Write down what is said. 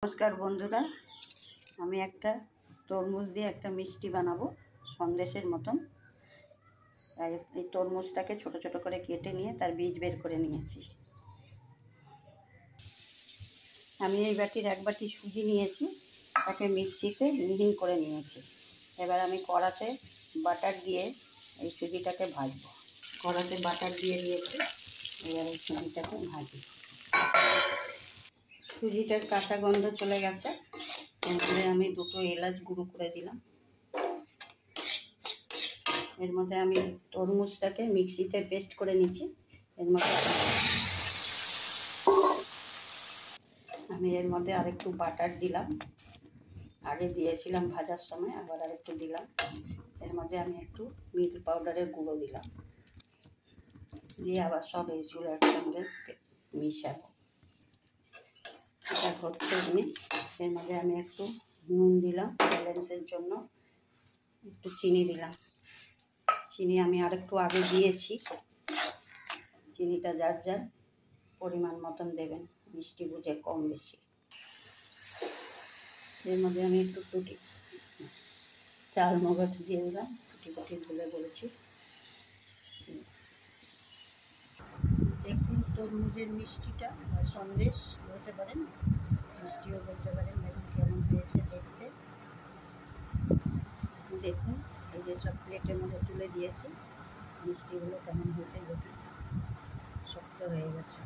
নমস্কার বন্ধুরা, আমি একটা তরমুজ দিয়ে একটা মিষ্টি বানাবো সন্দেশের মতন। এই তরমুজটাকে ছোট ছোট করে কেটে নিয়ে তার বীজ বের করে নিয়েছি। আমি এই বাটির এক বাটি সুজি নিয়েছি, তাকে মিক্সিতে মিহি করে নিয়েছি। এবার আমি কড়াতে বাটার দিয়ে এই সুজিটাকে ভাজবো। কড়াতে বাটার দিয়ে দিয়েছি, এবার এই সুজিটাকে ভাজি। সুজিটার কাঁচা গন্ধ চলে গেছে, এরপরে আমি দুটো এলাচ গুঁড়ো করে দিলাম। এর মধ্যে আমি তরমুজটাকে মিক্সিতে পেস্ট করে নিচ্ছি। আমি এর মধ্যে আরেকটু বাটার দিলাম, আগে দিয়েছিলাম ভাজার সময়, আবার আরেকটু দিলাম। এর মধ্যে আমি একটু মিল্ক পাউডারের গুঁড়ো দিলাম, দিয়ে আবার সব এইগুলো একসঙ্গে মিশাবো। এটা হচ্ছে আমি এর মধ্যে আমি একটু নুন দিলাম, ব্যালেন্সের জন্য একটু চিনি দিলাম। চিনি আমি আরেকটু আগে দিয়েছি। চিনিটা যার যার পরিমাণ মতন দেবেন, মিষ্টি বুঝে কম বেশি। এর মধ্যে আমি একটু চাল মগজ দিয়ে দিলাম, টুটি গুলে বলেছি। দেখুন, তরমুজের মিষ্টিটা বা সন্দেশ বলতে পারেন, মিষ্টিও বলতে পারেন। দেখুন কেমন হয়েছে দেখতে। দেখুন, এই যে সব প্লেটের মধ্যে তুলে দিয়েছি, মিষ্টিগুলো কেমন হয়েছে দেখুন, শক্ত হয়ে গেছে।